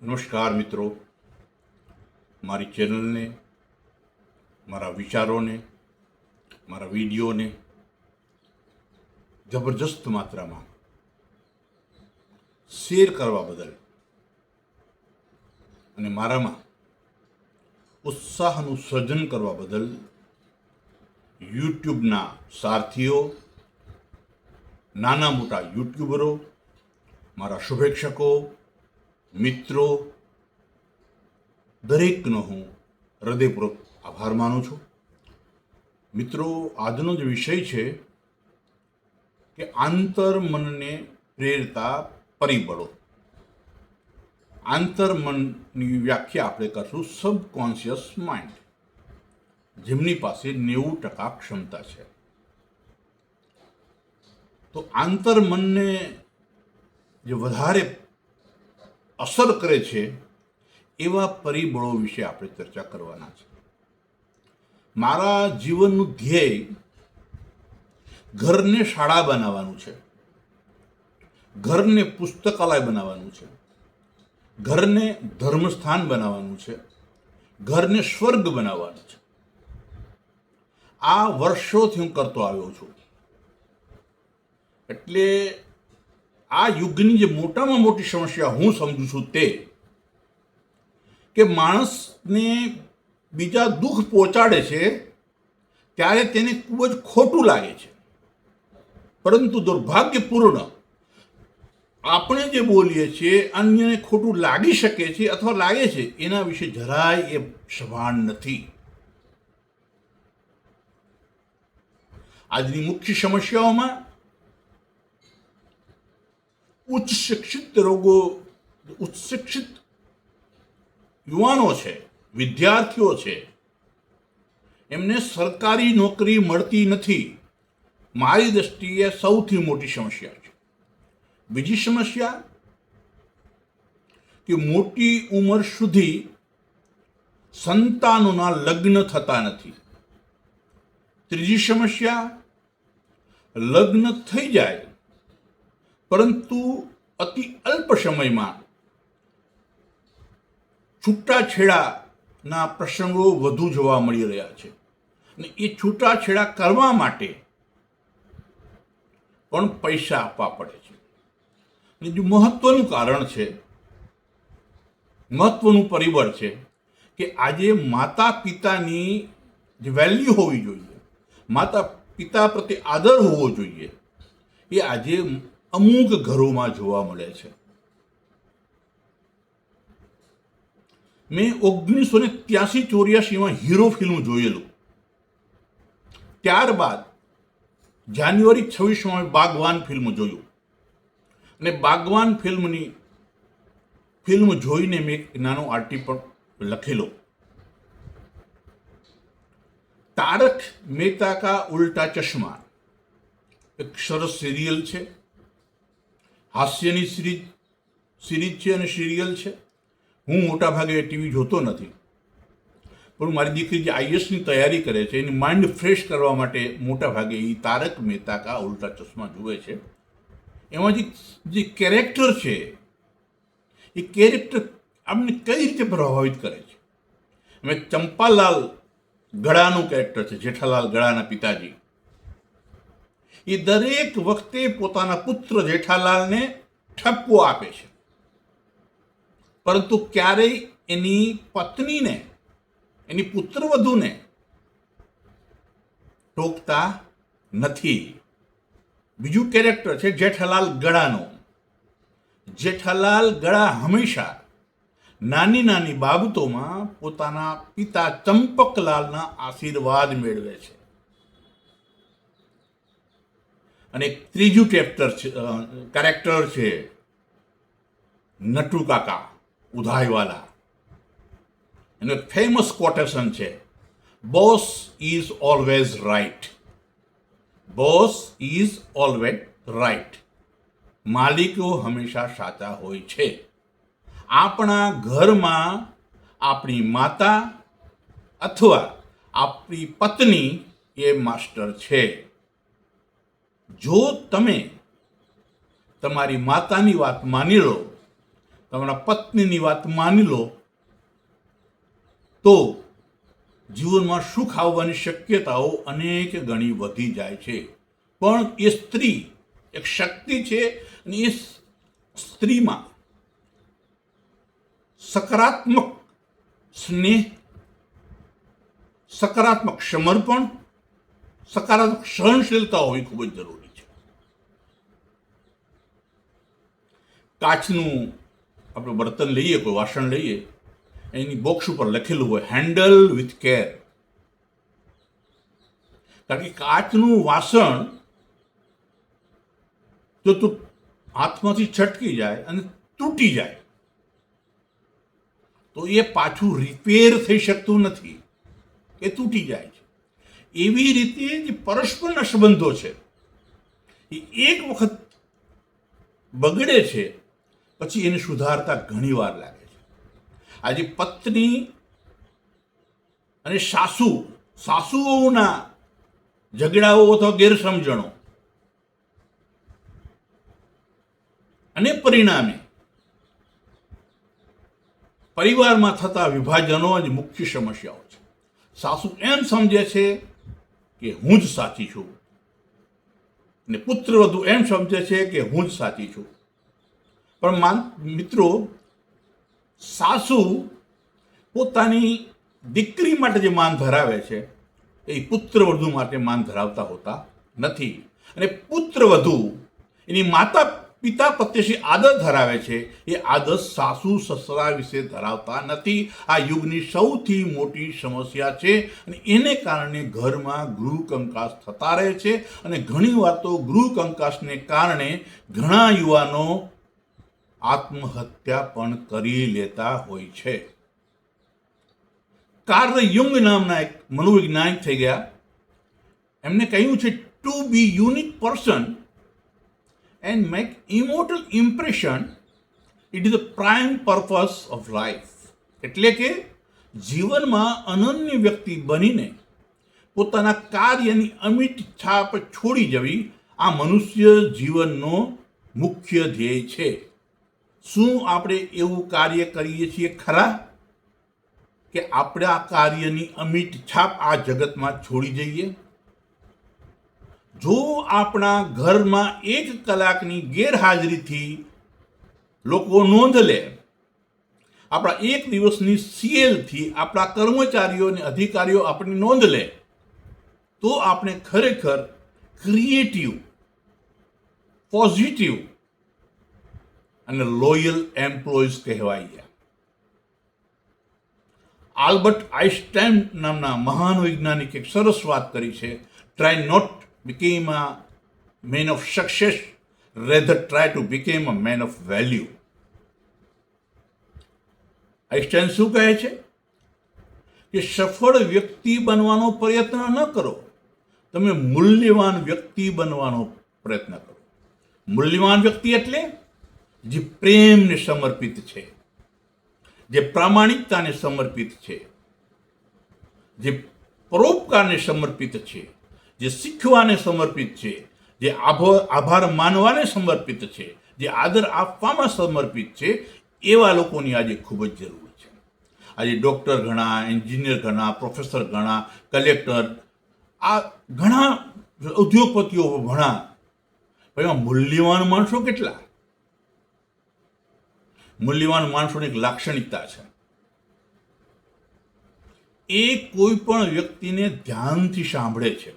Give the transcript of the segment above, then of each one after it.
નમસ્કાર મિત્રો, મારી ચેનલને, મારા વિચારોને, મારા વિડીયોને જબરજસ્ત માત્રામાં શેર કરવા બદલ અને મારામાં ઉત્સાહનું સર્જન કરવા બદલ યુટ્યુબના સારથીઓ, નાના મોટા યુટ્યુબરો, મારા શુભેચ્છકો, મિત્રો, દરેકનો હું હૃદયપૂર્વક આભાર માનું છું. મિત્રો, આજનો જે વિષય છે કે આંતરમનને પ્રેરતા પરિબળો. આંતરમનની વ્યાખ્યા આપણે કરશું સબકોન્શિયસ માઇન્ડ, જેમની પાસે 90% ક્ષમતા છે. તો આંતરમનને જે વધારે અસર કરે છે એવા પરિબળો વિશે આપણે ચર્ચા કરવાના છે. મારા જીવનનું ધ્યેય ઘરને શાળા બનાવવાનું છે, ઘરને પુસ્તકાલય બનાવવાનું છે, ઘરને ધર્મસ્થાન બનાવવાનું છે, ઘરને સ્વર્ગ બનાવવાનું છે. આ વર્ષોથી હું કરતો આવ્યો છું. એટલે આ યુગની જે મોટામાં મોટી સમસ્યા હું સમજુ છું તે કે માણસને બીજા દુઃખ પહોંચાડે છે ત્યારે તેને ખૂબ જ ખોટું લાગે છે, પરંતુ દુર્ભાગ્યપૂર્ણ આપણે જે બોલીએ છીએ અન્યને ખોટું લાગી શકે છે અથવા લાગે છે એના વિશે જરાય એ સભાન નથી. આજની મુખ્ય સમસ્યાઓમાં ઉચ્ચ શિક્ષિત યુવાનો છે, વિદ્યાર્થીઓ છે, એમને સરકારી નોકરી મળતી નથી. મારી દ્રષ્ટિએ સૌથી મોટી સમસ્યા છે. બીજી સમસ્યા કે મોટી ઉંમર સુધી સંતાનોના લગ્ન થતા નથી. ત્રીજી સમસ્યા, લગ્ન થઈ જાય પરંતુ અતિ અલ્પ સમયમાં છૂટાછેડાના પ્રસંગો વધુ જોવા મળી રહ્યા છે. અને એ છૂટાછેડા કરવા માટે પણ પૈસા આપવા પડે છે. અને જો મહત્વનું કારણ છે, મહત્વનું પરિબળ છે કે આજે માતા પિતાની જે વેલ્યુ હોવી જોઈએ, માતા પિતા પ્રત્યે આદર હોવો જોઈએ, એ આજે અમુક ઘરોમાં જોવા મળે છે. મેં 1983-84 હીરો ફિલ્મ જોયેલું. ત્યારબાદ જાન્યુઆરી 26 બાગવાન ફિલ્મ જોયું. અને બાગવાન ફિલ્મ જોઈને મેં એક નાનો આર્ટિકલ લખેલો. તારક મહેતા કા ઉલ્ટા ચશ્મા એક સરસ સિરિયલ છે, હાસ્યની સિરીઝ છે અને સિરિયલ છે. હું મોટા ભાગે ટીવી જોતો નથી, પણ મારી દીકરી જે આઈએસની તૈયારી કરે છે એની માઇન્ડ ફ્રેશ કરવા માટે મોટા ભાગે એ તારક મહેતા કા ઉલ્ટા ચશ્મા જુએ છે. એમાં જે કેરેક્ટર છે એ કેરેક્ટર આપણને કઈ રીતે પ્રભાવિત કરે છે. એમાં ચંપાલાલ ગળાનું કેરેક્ટર છે, જેઠાલાલ ગળાના પિતાજી. એ દરેક વખતે પોતાના પુત્ર જેઠાલાલને ઠપકો આપે છે, પરંતુ ક્યારેય એની પત્નીને, એની પુત્રવધૂને ટોકતા નથી. બીજું કેરેક્ટર છે જેઠાલાલ ગળાનો. જેઠાલાલ ગળા હંમેશા નાની નાની બાબતોમાં પોતાના પિતા ચંપકલાલના આશીર્વાદ મેળવે છે. અને એક ત્રીજું કેરેક્ટર છે નટુ કાકા ઉધાઈવાલા. એનો ફેમસ કોટેશન છે, boss is always right. Boss is always right. માલિકો હંમેશા સાચા હોય છે. આપણા ઘરમાં આપણી માતા અથવા આપણી પત્ની એ માસ્ટર છે. જો તમે તમારી માતાની વાત માની લો તમારા પત્નીની વાત માની લો તો જીવનમાં સુખ આવવાની શક્યતાઓ અનેક ગણી વધી જાય છે. પણ એ સ્ત્રી એક શક્તિ છે અને એ સ્ત્રીમાં સકારાત્મક સ્નેહ, સકારાત્મક સમર્પણ, સકારાત્મક સહનશીલતા હોવી ખૂબ જ જરૂરી છે. કાચનું આપણે બર્તન લઈએ, કોઈ વાસણ લઈએ, એની બોક્સ ઉપર લખેલું હોય હેન્ડલ વિથ કેર. કારણ કે કાચનું વાસણ જો તું હાથમાંથી છટકી જાય અને તૂટી જાય તો એ પાછું રિપેર થઈ શકતું નથી, એ તૂટી જાય છે. એવી રીતે જે પરસ્પરના સંબંધો છે એ એક વખત બગડે છે પછી એને સુધારતા ઘણી વાર લાગે છે. આજે પત્ની અને સાસુઓના ઝઘડાઓ અથવા ગેરસમજણો અને પરિણામે પરિવારમાં થતા વિભાજનો જ મુખ્ય સમસ્યાઓ છે. સાસુ એમ સમજે છે કે હું જ સાચી છું અને પુત્રવધુ એમ સમજે છે કે હું જ સાચી છું. પણ મિત્રો, સાસુ પોતાની દીકરી માટે જે માન ધરાવે છે એ પુત્રવધુ માટે માન ધરાવતા હોતા નથી. અને પુત્રવધુ એની માતા પિતા પ્રત્યે આદર ધરાવે છે એ આદર સાસુ સસરા વિશે ધરાવતા નથી. આ યુગની સૌથી મોટી સમસ્યા છે અને એને કારણે ઘરમાં ગૃહ કંકાસ થતા રહે છે. અને ઘણી વાર તો ગૃહ કંકાસને કારણે ઘણા યુવાનો આત્મહત્યા પણ કરી લેતા હોય છે. કાર્લ યુંગ નામના એક મનોવૈજ્ઞાનિક થઈ ગયા. એમને કહ્યું છે to be unique person and make immortal impression, it is the prime purpose of life. એટલે કે જીવનમાં અનન્ય વ્યક્તિ બનીને પોતાના કાર્યની અમિટ છાપ છોડી જવી આ મનુષ્ય જીવનનો મુખ્ય ધ્યેય છે. શું આપણે એવું કાર્ય કરીએ છીએ ખરા કે આપણે આ કાર્યની અમિટ છાપ આ જગતમાં છોડી જઈએ? જો આપણા ઘરમાં 1 કલાકની ગેરહાજરીથી લોકો નોંધ લે, આપણા 1 દિવસની સીએલથી આપણા કર્મચારીઓ અને અધિકારીઓ આપણી નોંધ લે, તો આપણે ખરેખર ક્રિએટિવ, પોઝિટિવ અને લોયલ એમ્પ્લોઈઝ કહેવાય. આલ્બર્ટ આઇન્સ્ટાઈન નામના મહાન વૈજ્ઞાનિક એક સરસ વાત કરી છે, try not became a man of success, rather try to become a man of value. Einstein શું કહે છે કે સફળ વ્યક્તિ બનવાનો પ્રયત્ન ન કરો, તમે મૂલ્યવાન વ્યક્તિ બનવાનો પ્રયત્ન કરો. મૂલ્યવાન વ્યક્તિ એટલે જે પ્રેમને સમર્પિત છે, જે પ્રામાણિકતાને સમર્પિત છે, જે પરોપકારને સમર્પિત છે, જે શીખવાને સમર્પિત છે, જે આભાર માનવાને સમર્પિત છે, જે આદર આપવામાં સમર્પિત છે, એવા લોકોની આજે ખૂબ જ જરૂર છે. આજે ડૉક્ટર ઘણા, એન્જિનિયર ઘણા, પ્રોફેસર ઘણા, કલેક્ટર, આ ઘણા ઉદ્યોગપતિઓ ઘણા, પણ એમાં મૂલ્યવાન માણસો કેટલા? મૂલ્યવાન માણસોની એક લાક્ષણિકતા છે, એ કોઈ પણ વ્યક્તિને ધ્યાનથી સાંભળે છે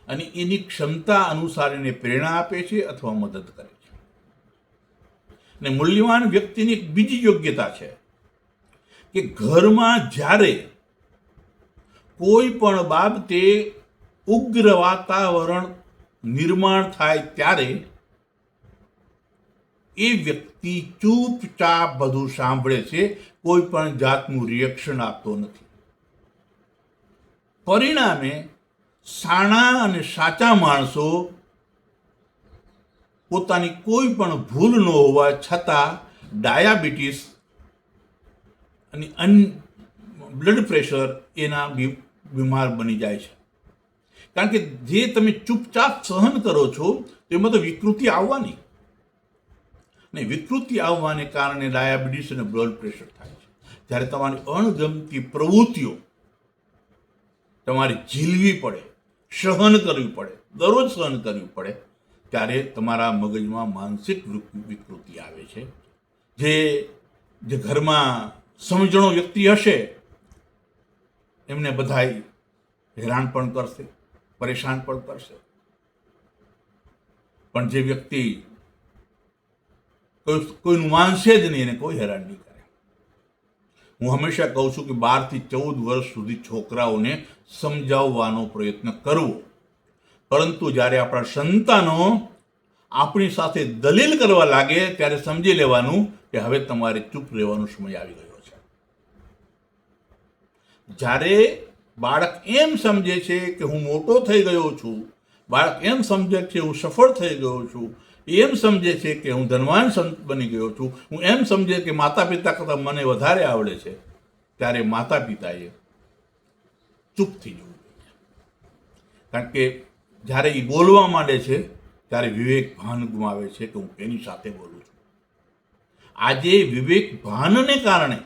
અને એની ક્ષમતા અનુસાર એને પ્રેરણા આપે છે અથવા મદદ કરે છે. અને મૂલ્યવાન વ્યક્તિની એક બીજી યોગ્યતા છે કે ઘરમાં જ્યારે કોઈ પણ બાબતે ઉગ્ર વાતાવરણ નિર્માણ થાય ત્યારે એ વ્યક્તિ ચૂપચાપ બધું સાંભળે છે, કોઈ પણ જાતનું રિએક્શન આપતો નથી. પરિણામે સાણા અને સાચા માણસો પોતાની કોઈ પણ ભૂલ ન હોવા છતાં ડાયાબિટીસ અને બ્લડ પ્રેશર એના બીમાર બની જાય છે. કારણ કે જે તમે ચૂપચાપ સહન કરો છો તેમાં તો વિકૃતિ આવવાની. ને વિકૃતિ આવવાને કારણે ડાયાબિટીસ અને બ્લડ પ્રેશર થાય છે. જ્યારે તમારી અણગમતી પ્રવૃત્તિઓ તમારે ઝીલવી પડે, સહન કરવી પડે, દરરોજ સહન કરવી પડે, ત્યારે તમારા મગજમાં માનસિક વિકૃતિ આવે છે. જે ઘરમાં સમજણો વ્યક્તિ હશે એમને બધાય હેરાન પણ કરશે, પરેશાન પણ કરશે. પણ જે વ્યક્તિ કોઈનું માનશે જ નહીં એને કોઈ હેરાન નહીં કરે. હું હંમેશા કહું છું કે 12 થી 14 વર્ષ સુધી છોકરાઓને સમજાવવાનો પ્રયત્ન કરવો, પરંતુ જ્યારે આપણા સંતાનો આપણી સાથે દલીલ કરવા લાગે ત્યારે સમજી લેવાનું કે હવે તમારે ચૂપ રહેવાનો સમય આવી ગયો છે. જ્યારે બાળક એમ સમજે છે કે હું મોટો થઈ ગયો છું, બાળક એમ સમજે છે હું સફળ થઈ ગયો છું, એમ સમજે છે કે હું ધનવાન બની ગયો છું, હું એમ સમજે કે માતા પિતા કરતાં મને વધારે આવડે છે, ત્યારે માતા પિતાએ ચૂપ થઈ જવું જોઈએ. કારણ કે જ્યારે એ બોલવા માંડે છે ત્યારે વિવેક ભાન ગુમાવે છે કે હું એની સાથે બોલું છું. આજે વિવેક ભાનને કારણે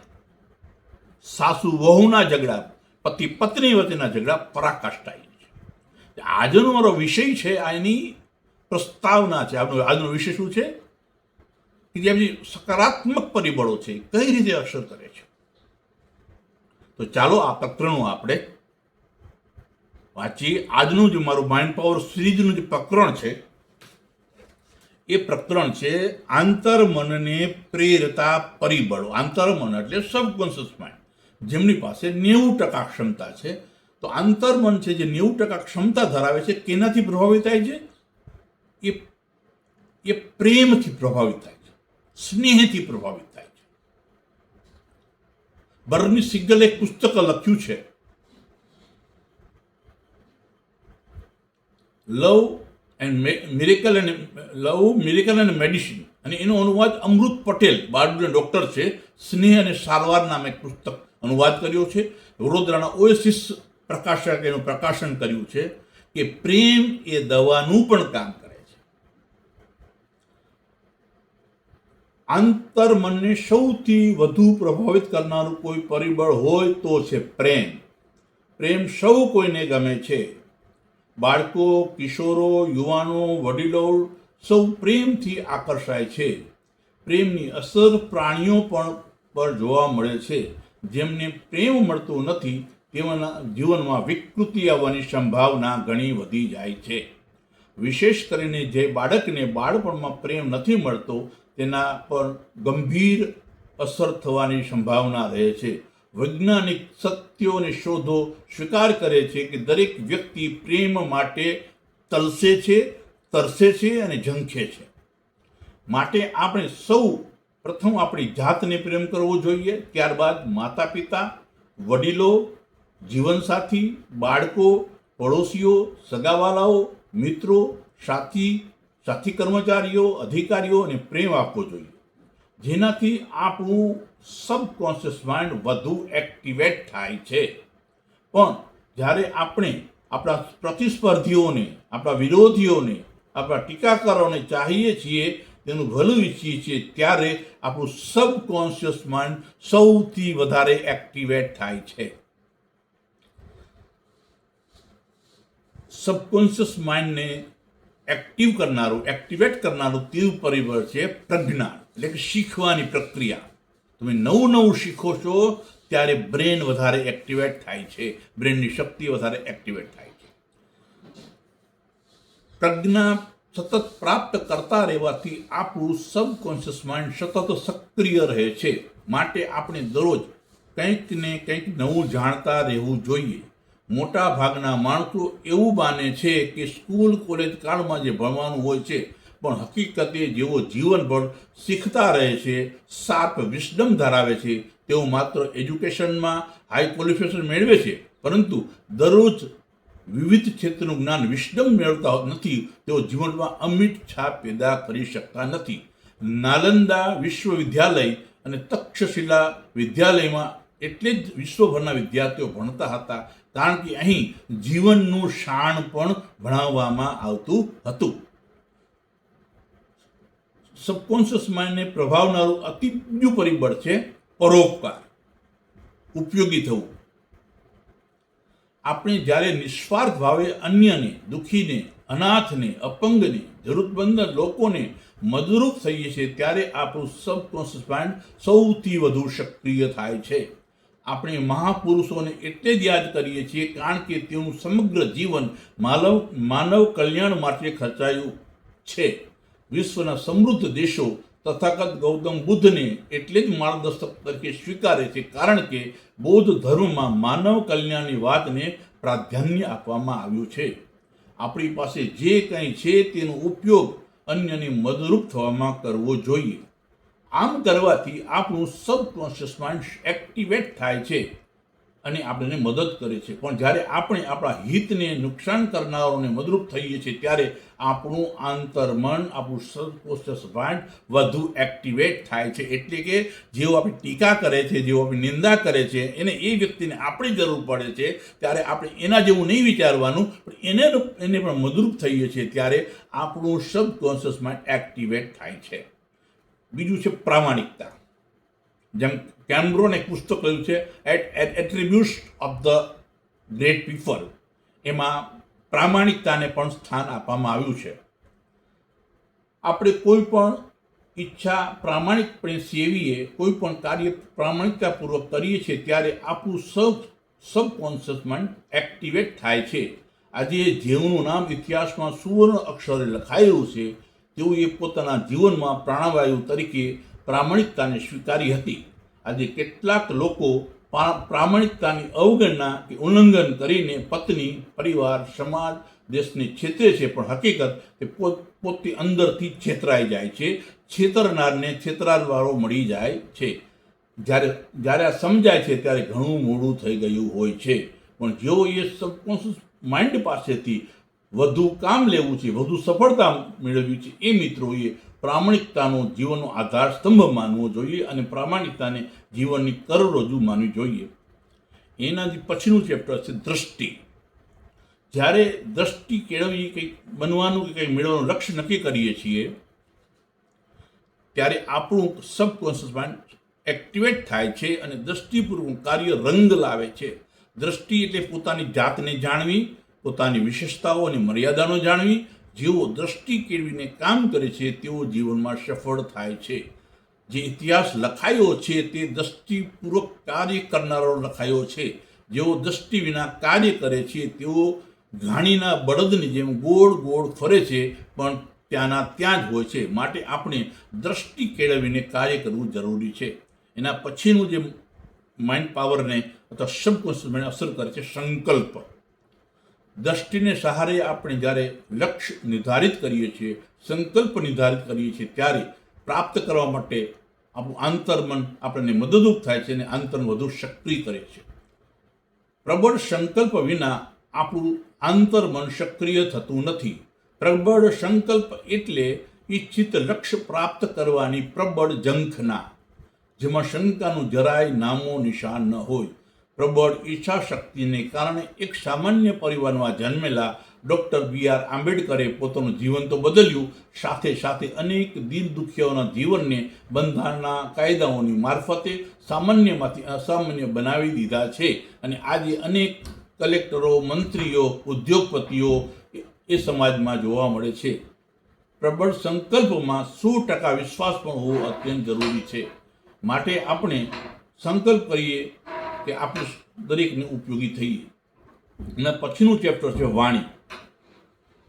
સાસુ વહુના ઝઘડા, પતિ પત્ની વચ્ચેના ઝઘડા પરાકાષ્ઠા છે. આજનો મારો વિષય છે, આની પ્રસ્તાવના છે. આજનો વિષય શું છે કે જે સકારાત્મક પરિબળો છે કઈ રીતે અસર કરે છે. તો ચાલો આ પ્રકરણો આપણે વાંચીએ. આજનું જે મારું માઇન્ડ પાવર સિરીઝનું જે પ્રકરણ છે એ પ્રકરણ છે આંતરમનને પ્રેરતા પરિબળો. આંતરમન એટલે સબકોન્શિયસ માઇન્ડ, જેમની પાસે 90% ક્ષમતા છે. તો આંતરમન છે જે 90% ક્ષમતા ધરાવે છે, કેનાથી પ્રભાવિત થાય છે? એ પ્રેમથી પ્રભાવિત થાય છે, સ્નેહથી પ્રભાવિત થાય છે. બર્ની સિગલે એક પુસ્તક લખ્યું છે, લવ મિરેકલ એન્ડ મેડિસિન, અને એનો અનુવાદ અમૃત પટેલ, બારડોલી ડોક્ટર છે, સ્નેહ અને સારવાર નામે એક પુસ્તક અનુવાદ કર્યો છે. વડોદરાના ઓએસિસ પ્રકાશકે એનું પ્રકાશન કર્યું છે કે પ્રેમ એ દવાનું પણ કામ કરે છે. આંતરમનને સૌથી વધુ પ્રભાવિત કરનારું કોઈ પરિબળ હોય તો છે પ્રેમ. પ્રેમ સૌ કોઈને ગમે છે. બાળકો, કિશોરો, યુવાનો, વડીલો સૌ પ્રેમથી આકર્ષાય છે. પ્રેમની અસર પ્રાણીઓ પર જોવા મળે છે. જેમને પ્રેમ મળતો નથી તેઓના જીવનમાં વિકૃતિ આવવાની સંભાવના ઘણી વધી જાય છે. વિશેષ કરીને જે બાળકને બાળપણમાં પ્રેમ નથી મળતો તેના પર ગંભીર અસર થવાની સંભાવના રહે છે. વૈજ્ઞાનિક સત્યો અને શોધો સ્વીકાર કરે છે કે દરેક વ્યક્તિ પ્રેમ માટે તરસે છે અને ઝંખે છે. માટે આપણે સૌ પ્રથમ આપણી જાતને પ્રેમ કરવો જોઈએ, ત્યારબાદ માતા પિતા, વડીલો, જીવનસાથી, બાળકો, પડોશીઓ, સગાવાલાઓ, મિત્રો, સાથી કર્મચારીઓ, અધિકારીઓને પ્રેમ આપવો જોઈએ, જેનાથી આપણું સબકોન્શિયસ માઇન્ડ વધુ એક્ટિવેટ થાય છે. પણ જ્યારે આપણે આપણા પ્રતિસ્પર્ધીઓને, આપણા વિરોધીઓને, આપણા ટીકાકારોને ચાહીએ છીએ, તેનું ભલું ઈચ્છીએ છીએ, ત્યારે આપણું સબકોન્શિયસ માઇન્ડ સૌથી વધારે એક્ટિવેટ થાય છે. સબકોન્શિયસ માઇન્ડને એક્ટિવેટ કરનારું ત્રીજું પરિબળ છે પ્રજ્ઞા, એટલે કે શીખવાની પ્રક્રિયા. તમે નવું શીખો છો ત્યારે બ્રેન વધારે એક્ટિવેટ થાય છે, બ્રેનની શક્તિ વધારે એક્ટિવેટ થાય છે. પ્રજ્ઞા સતત પ્રાપ્ત કરતા રહેવાથી આપણું સબકોન્શિયસ માઇન્ડ સતત સક્રિય રહે છે. માટે આપણે દરરોજ કંઈક ને કંઈક નવું જાણતા રહેવું જોઈએ. મોટા ભાગના માણસો એવું માને છે કે સ્કૂલ કોલેજ કાળમાં જે ભણવાનું હોય છે, પણ હકીકતે જેઓ જીવનભર શીખતા રહે છે, શાર્પ વિસ્ડમ ધરાવે છે, તેઓ માત્ર એજ્યુકેશનમાં હાઈ ક્વોલિફિકેશન મેળવે છે, પરંતુ દરરોજ વિવિધ ક્ષેત્રનું જ્ઞાન વિસ્ડમ મેળવતા નથી. તેઓ જીવનમાં અમિટ છાપ પેદા કરી શકતા નથી. નાલંદા વિશ્વવિદ્યાલય અને તક્ષશિલા વિદ્યાલયમાં એટલે જ વિશ્વભરના વિદ્યાર્થીઓ ભણતા હતા, કારણ કે અહીં જીવનનું શાણ પણ ભણાવવામાં આવતું હતું. સબકોન્શિયસ માઇન્ડને પ્રભાવનારું અતિ બીજું પરિબળ છે પરોપકાર, ઉપયોગી થવું. આપણે જ્યારે નિસ્વાર્થ ભાવે અન્યને, દુઃખીને, અનાથને, અપંગને, જરૂરતમંદ લોકોને મદદરૂપ થઈએ છીએ ત્યારે આપણું સબકોન્શિયસ માઇન્ડ સૌથી વધુ સક્રિય થાય છે. આપણે મહાપુરુષોને એટલે જ યાદ કરીએ છીએ કારણ કે તેનું સમગ્ર જીવન માનવ કલ્યાણ માટે ખર્ચાયું છે. વિશ્વના સમૃદ્ધ દેશો તથાગત ગૌતમ બુદ્ધને એટલે જ માર્ગદર્શક તરીકે સ્વીકારે છે કારણ કે બૌદ્ધ ધર્મમાં માનવ કલ્યાણની વાતને પ્રાધાન્ય આપવામાં આવ્યું છે. આપણી પાસે જે કંઈ છે તેનો ઉપયોગ અન્યને મદદરૂપ થવામાં કરવો જોઈએ. આમ કરવાથી આપણું સબકોન્શિયસ માઇન્ડ એક્ટિવેટ થાય છે અને આપણને મદદ કરે છે. પણ જ્યારે આપણે આપણા હિતને નુકસાન કરનારાઓને મદદરૂપ થઈએ છીએ ત્યારે આપણું આંતરમન, આપણું સબકોન્શિયસ માઇન્ડ વધુ એક્ટિવેટ થાય છે. એટલે કે જેઓ આપણી ટીકા કરે છે, જેઓ આપણી નિંદા કરે છે, એને એ વ્યક્તિને આપણી જરૂર પડે છે ત્યારે આપણે એના જેવું નહીં વિચારવાનું, પણ એને પણ મદદરૂપ થઈએ છીએ ત્યારે આપણું સબકોન્શિયસ માઇન્ડ એક્ટિવેટ થાય છે. બીજું છે પ્રામાણિકતા. જેમ કેમ્બ્રોન એક પુસ્તક લખ્યું છે attributes of the great people, એમાં પ્રામાણિકતાને પણ સ્થાન આપવામાં આવ્યું છે. આપણે કોઈ પણ ઈચ્છા પ્રામાણિકપણે સેવીએ, કોઈ પણ કાર્ય પ્રામાણિકતાપૂર્વક કરીએ છીએ ત્યારે આપણું સબકોન્શિયસ માઇન્ડ એક્ટિવેટ થાય છે. આજે જેઓનું નામ ઇતિહાસમાં સુવર્ણ અક્ષરે લખાયેલું છે તેઓએ પોતાના જીવનમાં પ્રાણવાયુ તરીકે પ્રામાણિકતાને સ્વીકારી હતી. આજે કેટલાક લોકો પ્રામાણિકતાની અવગણના કે ઉલ્લંઘન કરીને પત્ની, પરિવાર, સમાજ, દેશને છેતરે છે, પણ હકીકત તે પોતે અંદરથી છેતરાઈ જાય છે. છેતરનારને છેતરાવાળો મળી જાય છે. જ્યારે આ સમજાય છે ત્યારે ઘણું મોડું થઈ ગયું હોય છે. પણ જેઓ એ સબકોન્શિયસ માઇન્ડ પાસેથી વધુ કામ લેવું છે, વધુ સફળતા મેળવવી છે, એ મિત્રોએ પ્રામાણિકતાનો જીવનનો આધાર સ્તંભ માનવો જોઈએ અને પ્રામાણિકતાને જીવનની કરોડરજ્જુ માનવી જોઈએ. એનાથી પછીનું ચેપ્ટર છે દ્રષ્ટિ. જ્યારે દ્રષ્ટિ કેળવી કંઈક બનવાનું કે કંઈક મેળવવાનું લક્ષ્ય નક્કી કરીએ છીએ ત્યારે આપણું સબકોન્શિયસ માઇન્ડ એક્ટિવેટ થાય છે અને દ્રષ્ટિપૂર્વક કાર્ય રંગ લાવે છે. દ્રષ્ટિ એટલે પોતાની જાતને જાણવી, પોતાની વિશેષતાઓ અને મર્યાદાનો જાણવી. જેઓ દ્રષ્ટિ કેળવીને કામ કરે છે તેઓ જીવનમાં સફળ થાય છે. જે ઇતિહાસ લખાયો છે તે દ્રષ્ટિપૂર્વક કાર્ય કરનારો લખાયો છે. જેઓ દ્રષ્ટિ વિના કાર્ય કરે છે તેઓ ઘાણીના બળદની જેમ ગોળ ગોળ ફરે છે પણ ત્યાંના ત્યાં જ હોય છે. માટે આપણે દ્રષ્ટિ કેળવીને કાર્ય કરવું જરૂરી છે. એના પછીનું જે માઇન્ડ પાવરને અથવા સબકોન્શિયસ માઇન્ડ અસર કરે છે સંકલ્પ. દ્રષ્ટિને સહારે આપણે જ્યારે લક્ષ્ય નિર્ધારિત કરીએ છીએ, સંકલ્પ નિર્ધારિત કરીએ છીએ ત્યારે પ્રાપ્ત કરવા માટે આપણું આંતરમન આપણને મદદરૂપ થાય છે અને આંતરમન વધુ સક્રિય કરે છે. પ્રબળ સંકલ્પ વિના આપણું આંતરમન સક્રિય થતું નથી. પ્રબળ સંકલ્પ એટલે ઈચ્છિત લક્ષ્ય પ્રાપ્ત કરવાની પ્રબળ ઝંખના, જેમાં શંકાનું જરાય નામો નિશાન ન હોય. પ્રબળ ઈચ્છા શક્તિને કારણે એક સામાન્ય પરિવારમાં જન્મેલા ડૉક્ટર બી.આર. આંબેડકરે પોતાનું જીવન તો બદલ્યું, સાથે સાથે અનેક દીન દુખિયાઓના જીવનને બંધારણના કાયદાઓની મારફતે સામાન્યમાંથી અસામાન્ય બનાવી દીધા છે. અને આજે અનેક કલેક્ટરો, મંત્રીઓ, ઉદ્યોગપતિઓ એ સમાજમાં જોવા મળે છે. પ્રબળ સંકલ્પમાં 100% વિશ્વાસ પણ હોવો અત્યંત જરૂરી છે. માટે આપણે સંકલ્પ કરીએ કે આપણે દરેકને ઉપયોગી થઈએ. અને પછીનું ચેપ્ટર છે વાણી.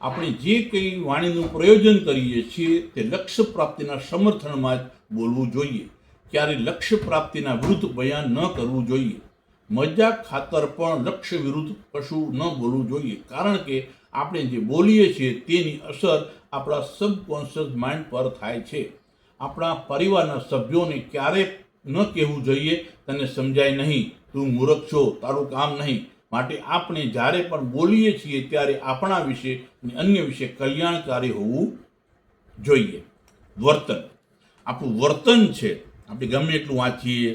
આપણે જે કંઈ વાણીનું પ્રયોજન કરીએ છીએ તે લક્ષ્ય પ્રાપ્તિના સમર્થનમાં જ બોલવું જોઈએ. ક્યારે લક્ષ્ય પ્રાપ્તિના વિરુદ્ધ બયાન ન કરવું જોઈએ. મજાક ખાતર પણ લક્ષ્ય વિરુદ્ધ કશું ન બોલવું જોઈએ, કારણ કે આપણે જે બોલીએ છીએ તેની અસર આપણા સબકોન્શિયસ માઇન્ડ પર થાય છે. આપણા પરિવારના સભ્યોને ક્યારેક ન કહેવું જોઈએ તને સમજાય નહીં, તું મૂર્ખ છો, તારું કામ નહીં. માટે આપણે જ્યારે પણ બોલીએ છીએ ત્યારે આપણા વિશે અને અન્ય વિશે કલ્યાણકારી હોવું જોઈએ. વર્તન. આપણું વર્તન છે, આપણે ગમે એટલું વાંચીએ,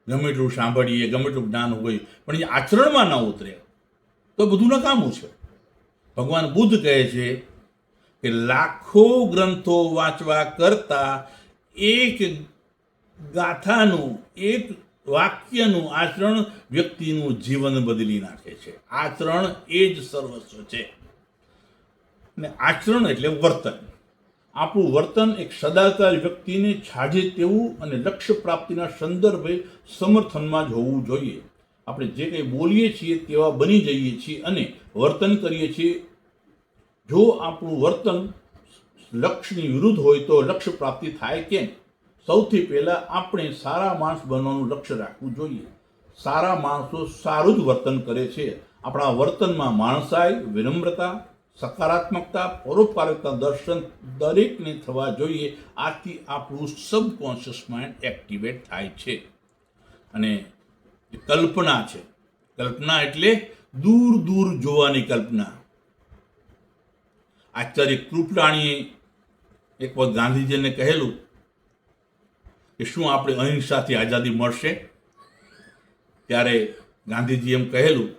ગમે એટલું સાંભળીએ, ગમે એટલું જ્ઞાન હોય, પણ એ આચરણમાં ના ઉતરે તો બધું નકામું છે. ભગવાન બુદ્ધ કહે છે કે લાખો ગ્રંથો વાંચવા કરતા એક ગાથાનું, એક વાક્યનું આચરણ વ્યક્તિનું જીવન બદલી નાખે છે. આચરણ એ જ સર્વસ્વ છે. અને આચરણ એટલે વર્તન. આપણું વર્તન એક સદાચાર વ્યક્તિને છાજે તેવું અને લક્ષ્ય પ્રાપ્તિના સંદર્ભે સમર્થનમાં જ હોવું જોઈએ. આપણે જે કંઈ બોલીએ છીએ તેવા બની જઈએ છીએ અને વર્તન કરીએ છીએ. જો આપણું વર્તન લક્ષ્યની વિરુદ્ધ હોય તો લક્ષ્ય પ્રાપ્તિ થાય કેમ? સૌથી પહેલાં આપણે સારા માણસ બનવાનું લક્ષ્ય રાખવું જોઈએ. સારા માણસો સારું જ વર્તન કરે છે. આપણા વર્તનમાં માણસાઈ, વિનમ્રતા, સકારાત્મકતા, પરોપકારિતા દર્શન દરેકને થવા જોઈએ. આથી આપણું સબકોન્શિયસ માઇન્ડ એક્ટિવેટ થાય છે. અને કલ્પના છે. કલ્પના એટલે દૂર દૂર જોવાની કલ્પના. આચાર્ય કૃપલાણીએ એક વખત ગાંધીજીને કહેલું કે શું આપણે અહિંસાથી આઝાદી મળશે? ત્યારે ગાંધીજી એમ કહેલું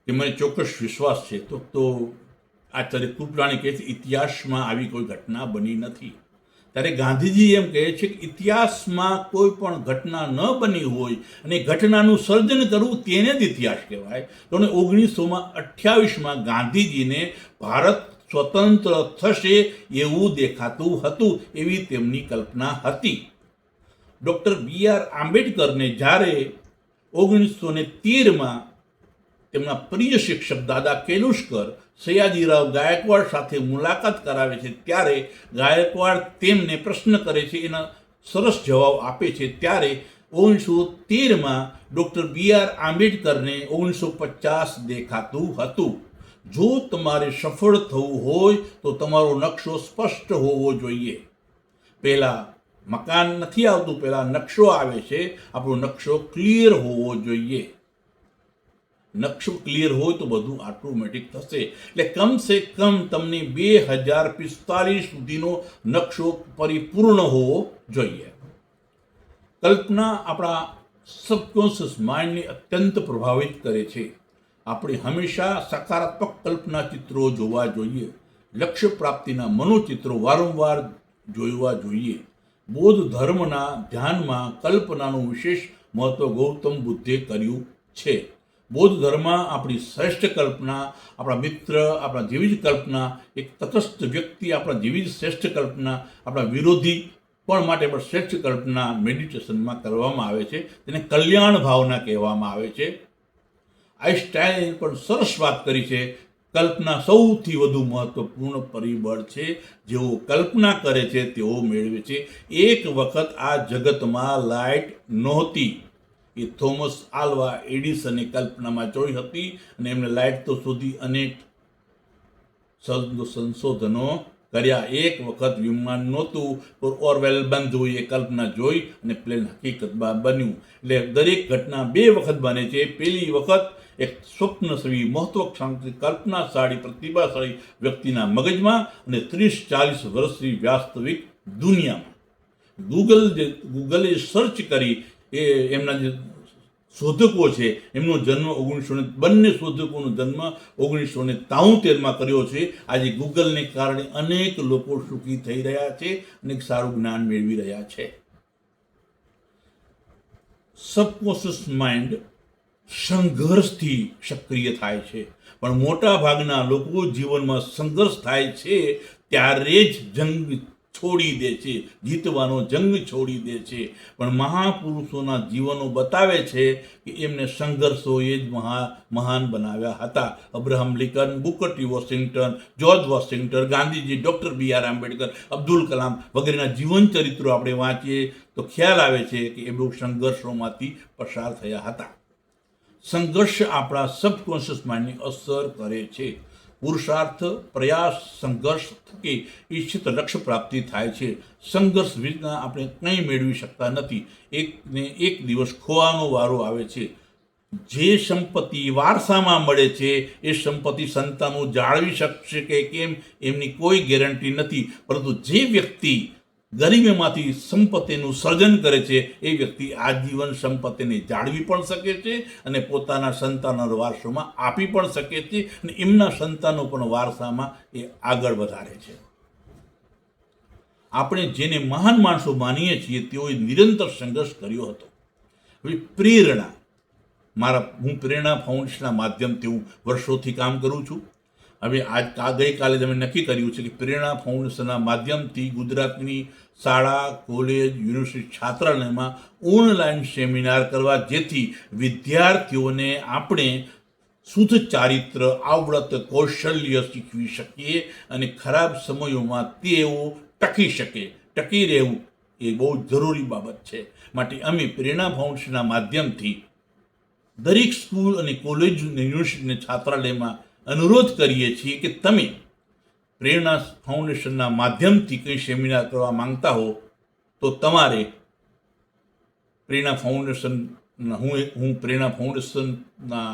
કે મને ચોક્કસ વિશ્વાસ છે. તો આચાર્ય કૃપલાણી કહે છે ઇતિહાસમાં આવી કોઈ ઘટના બની નથી. ત્યારે ગાંધીજી એમ કહે છે કે ઇતિહાસમાં કોઈ પણ ઘટના ન બની હોય અને ઘટનાનું સર્જન કરવું તેને જ ઇતિહાસ કહેવાય. તો 1928માં ગાંધીજીને ભારત સ્વતંત્ર થશે એવું દેખાતું હતું, એવી તેમની કલ્પના હતી. Doctor B.R. આંબેડકરને જ્યારે 1913માં તેમના પ્રિય શિક્ષક દાદા કેલુસ્કર સયાજીરાવ ગાયકવાડ સાથે મુલાકાત કરાવે છે, ત્યારે ગાયકવાડ તેમને પ્રશ્ન કરે છે, એના સરસ જવાબ આપે છે. ત્યારે 1913માં ડૉક્ટર B.R. આંબેડકરને 1950 દેખાતું હતું. જો તમારે સફળ થવું હોય તો તમારો નકશો સ્પષ્ટ હોવો જોઈએ. પહેલાં મકાન નથી આવતું, પહેલાં નકશો આવે છે. આપણો નકશો ક્લિયર હોવો જોઈએ. નકશો ક્લિયર હોય તો બધું ઓટોમેટિક થશે. એટલે કમસે કમ તમને 2045 સુધીનો નકશો પરિપૂર્ણ હોવો જોઈએ. કલ્પના આપણા સબકોન્શિયસ માઇન્ડને અત્યંત પ્રભાવિત કરે છે. આપણે હંમેશા સકારાત્મક કલ્પના ચિત્રો જોવા જોઈએ. લક્ષ્ય પ્રાપ્તિના મનોચિત્રો વારંવાર જોવા જોઈએ. બૌદ્ધ ધર્મના ધ્યાનમાં કલ્પનાનું વિશેષ મહત્વ ગૌતમ બુદ્ધે કર્યું છે. બૌદ્ધ ધર્મ આપણી શ્રેષ્ઠ કલ્પના, આપણા મિત્ર, આપણા જેવી જ કલ્પના, એક તટસ્થ વ્યક્તિ આપણા જેવી જ શ્રેષ્ઠ કલ્પના, આપણા વિરોધી પણ માટે પણ શ્રેષ્ઠ કલ્પના મેડિટેશનમાં કરવામાં આવે છે. તેને કલ્યાણ ભાવના કહેવામાં આવે છે. આઈન્સ્ટાઈને પણ સરસ વાત કરી છે, કલ્પના સૌથી વધુ મહત્વપૂર્ણ પરિબળ છે. જેઓ કલ્પના કરે છે તેઓ મેળવે છે. એક વખત આ જગતમાં લાઇટ નહોતી. એ થોમસ આલ્વા એડિસને કલ્પનામાં જોઈ હતી અને એમને લાઇટ તો શોધી અનેક સંશોધનો કર્યા. એક વખત વિમાન નહોતું તો ઓરવેલ બંધુએ કલ્પના જોઈ અને પ્લેન હકીકતમાં બન્યું. એટલે દરેક ઘટના 2 વખત બને છે. પહેલી વખત એક સ્વપ્નસવી મહત્વાકાંક્ષી કલ્પનાશાળી પ્રતિભાશાળી વ્યક્તિના મગજમાં અને 30-40 વર્ષની વાસ્તવિક દુનિયામાં. ગૂગલે સર્ચ કરી એ એમના જે શોધકો છે એમનો જન્મ બંને શોધકોનો જન્મ 1973માં કર્યો છે. આજે ગૂગલને કારણે અનેક લોકો સુખી થઈ રહ્યા છે, અનેક સારું જ્ઞાન મેળવી રહ્યા છે. સબકોન્શિયસ માઇન્ડ સંઘર્ષથી સક્રિય થાય છે, પણ મોટા ભાગના લોકો જીવનમાં સંઘર્ષ થાય છે ત્યારે જ જંગ છોડી દે છે, જીતવાનો જંગ છોડી દે છે. પણ મહાપુરુષોના જીવનો બતાવે છે કે એમને સંઘર્ષોએ જ મહાન બનાવ્યા હતા. Abraham Lincoln, Booker T Washington, George Washington, Gandhiji, doctor B.R. Ambedkar, Abdul Kalam વગેરેના જીવન ચરિત્રો આપણે વાંચીએ તો ખ્યાલ આવે છે કે એ બહુ સંઘર્ષોમાંથી પસાર થયા હતા. સંઘર્ષ આપણા સબકોન્શિયસ માઇન્ડની અસર કરે છે. પુરુષાર્થ, પ્રયાસ, સંઘર્ષ થકી ઈચ્છિત લક્ષ્ય પ્રાપ્તિ થાય છે. સંઘર્ષ વિના આપણે કંઈ મેળવી શકતા નથી. એકને એક દિવસ ખોવાનો વારો આવે છે. જે સંપત્તિ વારસામાં મળે છે એ સંપત્તિ સંતાનો જાળવી શકશે કે કેમ એમની કોઈ ગેરંટી નથી. પરંતુ જે વ્યક્તિ ગરીબીમાંથી સંપત્તિનું સર્જન કરે છે એ વ્યક્તિ આજીવન સંપત્તિને જાળવી પણ શકે છે અને પોતાના સંતાનોના વારસોમાં આપી પણ શકે છે અને એમના સંતાનો પણ વારસામાં એ આગળ વધારે છે. આપણે જેને મહાન માણસો માનીએ છીએ તેઓએ નિરંતર સંઘર્ષ કર્યો હતો. હવે પ્રેરણા, હું પ્રેરણા ફાઉન્ડેશનના માધ્યમથી હું વર્ષોથી કામ કરું છું. હવે ગઈકાલે તમે નક્કી કર્યું છે કે પ્રેરણા ફાઉન્ડેશનના માધ્યમથી ગુજરાતની શાળા, કોલેજ, યુનિવર્સિટી, છાત્રાલયમાં ઓનલાઈન સેમિનાર કરવા, જેથી વિદ્યાર્થીઓને આપણે શુદ્ધ ચારિત્ર, આવડત, કૌશલ્ય શીખવી શકીએ અને ખરાબ સમયોમાં તેઓ ટકી શકે. ટકી રહેવું એ બહુ જરૂરી બાબત છે. માટે અમે પ્રેરણા ફાઉન્ડેશનના માધ્યમથી દરેક સ્કૂલ અને કોલેજ અને યુનિવર્સિટી અને છાત્રાલયમાં અનુરોધ કરીએ છીએ કે તમે પ્રેરણા ફાઉન્ડેશનના માધ્યમથી કંઈ સેમિનાર કરવા માંગતા હો તો તમારે પ્રેરણા ફાઉન્ડેશન, હું પ્રેરણા ફાઉન્ડેશનના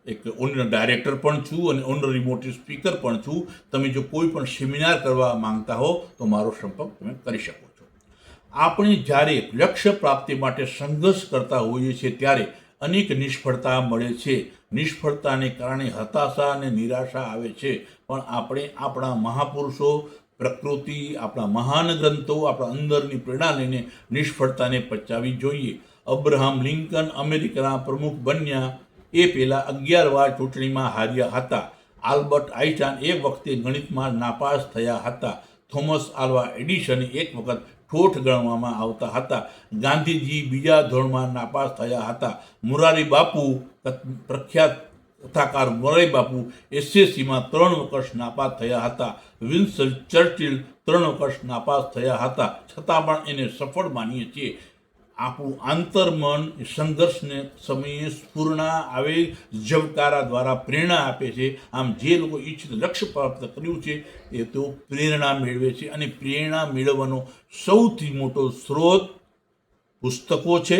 એક ઓનર ડાયરેક્ટર પણ છું અને ઓનરરી મોટિવ સ્પીકર પણ છું. તમે જો કોઈ પણ સેમિનાર કરવા માંગતા હો તો મારો સંપર્ક તમે કરી શકો છો. આપણે જ્યારે લક્ષ્ય પ્રાપ્તિ માટે સંઘર્ષ કરતા હોઈએ છીએ ત્યારે અનેક નિષ્ફળતા મળે છે. નિષ્ફળતાને કારણે હતાશા અને નિરાશા આવે છે, પણ આપણે આપણા મહાપુરુષો, પ્રકૃતિ, આપણા મહાન ગ્રંથો, આપણા અંદરની પ્રેરણા લઈને નિષ્ફળતાને પચાવવી જોઈએ. અબ્રાહમ લિંકન અમેરિકાના પ્રમુખ બન્યા એ પહેલાં 11 વાર ચૂંટણીમાં હાર્યા હતા. આલ્બર્ટ આઇન્સ્ટાઈન એક વખતે ગણિતમાં નાપાસ થયા હતા. થોમસ આલ્વા એડિસન એક વખત ઠોઠ ગણવામાં આવતા હતા. ગાંધીજી બીજા ધોરણમાં નાપાસ થયા હતા. મોરારી બાપુ, પ્રખ્યાત કથાકાર મોરારી બાપુ એસએસસીમાં 3 વખત નાપાસ થયા હતા. વિન્સ્ટન ચર્ચિલ 3 વખત નાપાસ થયા હતા, છતાં પણ એને સફળ માનીએ છીએ. આપણું આંતરમન સંઘર્ષને સમયે સ્ફૂર્ણા, આવેગ, ઝબકારા દ્વારા પ્રેરણા આપે છે. આમ જે લોકો ઈચ્છિત લક્ષ્ય પ્રાપ્ત કર્યું છે એ તેઓ પ્રેરણા મેળવે છે અને પ્રેરણા મેળવવાનો સૌથી મોટો સ્ત્રોત પુસ્તકો છે,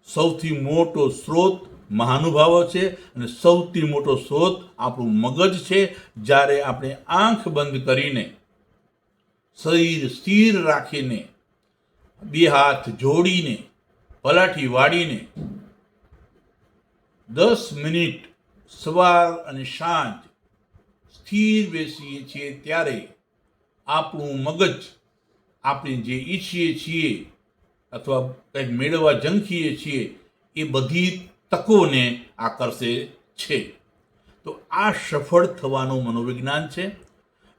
સૌથી મોટો સ્ત્રોત મહાનુભાવો છે અને સૌથી મોટો સ્ત્રોત આપણું મગજ છે. જ્યારે આપણે આંખ બંધ કરીને, શરીર સ્થિર રાખીને, બે હાથ જોડીને, પલાઠી વાળીને 10 મિનિટ સવાર અને સાંજ સ્થિર બેસીએ છીએ ત્યારે આપણું મગજ આપણે જે ઈચ્છીએ છીએ અથવા કંઈક મેળવવા ઝંખીએ છીએ એ બધી તકોને આકર્ષે છે. તો આ સફળ થવાનું મનોવિજ્ઞાન છે.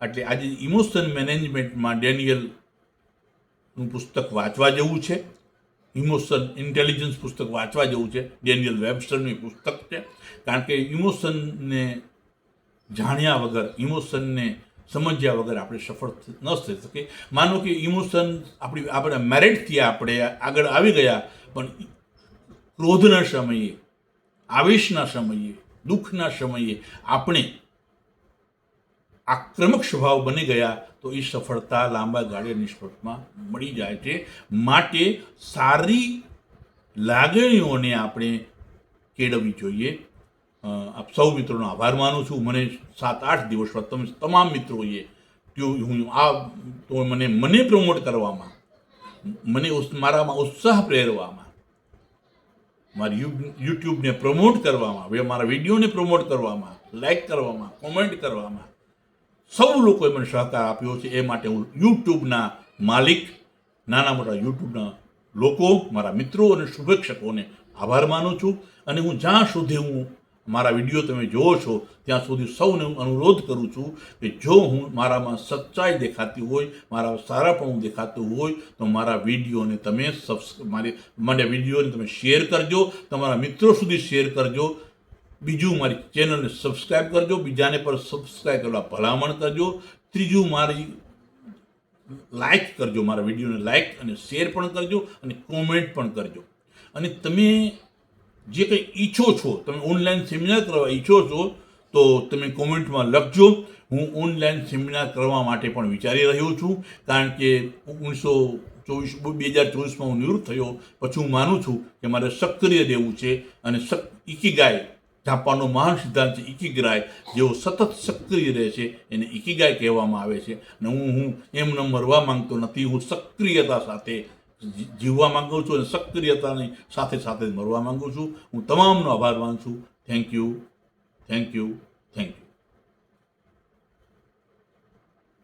એટલે આજે ઇમોશન મેનેજમેન્ટમાં ડેનિયલનું પુસ્તક વાંચવા જેવું છે. ઇમોશન ઇન્ટેલિજન્સ પુસ્તક વાંચવા જેવું છે. ડેનિયલ વેબસ્ટરનું પુસ્તક છે. કારણ કે ઇમોશનને જાણ્યા વગર, ઇમોશનને સમજ્યા વગર આપણે સફળ ન થઈ શકે. માનો કે ઇમોશન આપણે મેરિટથી આપણે આગળ આવી ગયા, પણ ક્રોધના સમયે, આવેશના સમયે, દુઃખના સમયે આપણે આક્રમક સ્વભાવ બની ગયા તો એ સફળતા લાંબા ગાળે નિષ્ફળતામાં મળી જાય છે. માટે સારી લાગણીઓને આપણે કેળવવી જોઈએ. આપ સૌ મિત્રોનો આભાર માનું છું. મને 7-8 દિવસ તમે તમામ મિત્રોએ મને પ્રમોટ કરવામાં, મારામાં ઉત્સાહ પ્રેરવામાં, મારી યુટ્યુબને પ્રમોટ કરવામાં, મારા વિડીયોને પ્રમોટ કરવામાં, લાઈક કરવામાં, કોમેન્ટ કરવામાં સૌ લોકોએ મને સહકાર આપ્યો છે. એ માટે હું યુટ્યુબના માલિક, નાના મોટા યુટ્યુબના લોકો, મારા મિત્રો અને શુભેચ્છકોને આભાર માનું છું. અને હું જ્યાં સુધી મારા વિડીયો તમે જોવો છો ત્યાં સુધી સૌને હું અનુરોધ કરું છું કે જો મારામાં સચ્ચાઈ દેખાતી હોય, મારા સારાપણું દેખાતું હોય તો મારા વિડીયોને તમે વિડીયોને તમે શેર કરજો, તમારા મિત્રો સુધી શેર કરજો. બીજું, મારી ચેનલને સબસ્ક્રાઈબ કરજો, બીજાને પણ સબસ્ક્રાઈબ કરવા ભલામણ કરજો. ત્રીજું, મારી લાઈક કરજો, મારા વિડીયોને લાઈક અને શેર પણ કરજો અને કોમેન્ટ પણ કરજો. અને તમે જે કંઈ ઈચ્છો છો, તમે ઓનલાઈન સેમિનાર કરવા ઈચ્છો છો તો તમે કોમેન્ટમાં લખજો. હું ઓનલાઈન સેમિનાર કરવા માટે પણ વિચારી રહ્યો છું. કારણ કે 2024માં હું નિવૃત્ત થયો પછી હું માનું છું કે મારે સક્રિય રહેવું છે અને ઇકીગાય જાપાનનો મહાન સિદ્ધાંત છે ઇકિગાઈ, જેઓ સતત સક્રિય રહે છે એને ઇકિગાઈ કહેવામાં આવે છે. અને હું એમને મરવા માંગતો નથી, હું સક્રિયતા સાથે જીવવા માંગુ છું અને સક્રિયતાની સાથે સાથે મરવા માંગુ છું. હું તમામનો આભાર માનું છું. Thank you, thank you, thank you.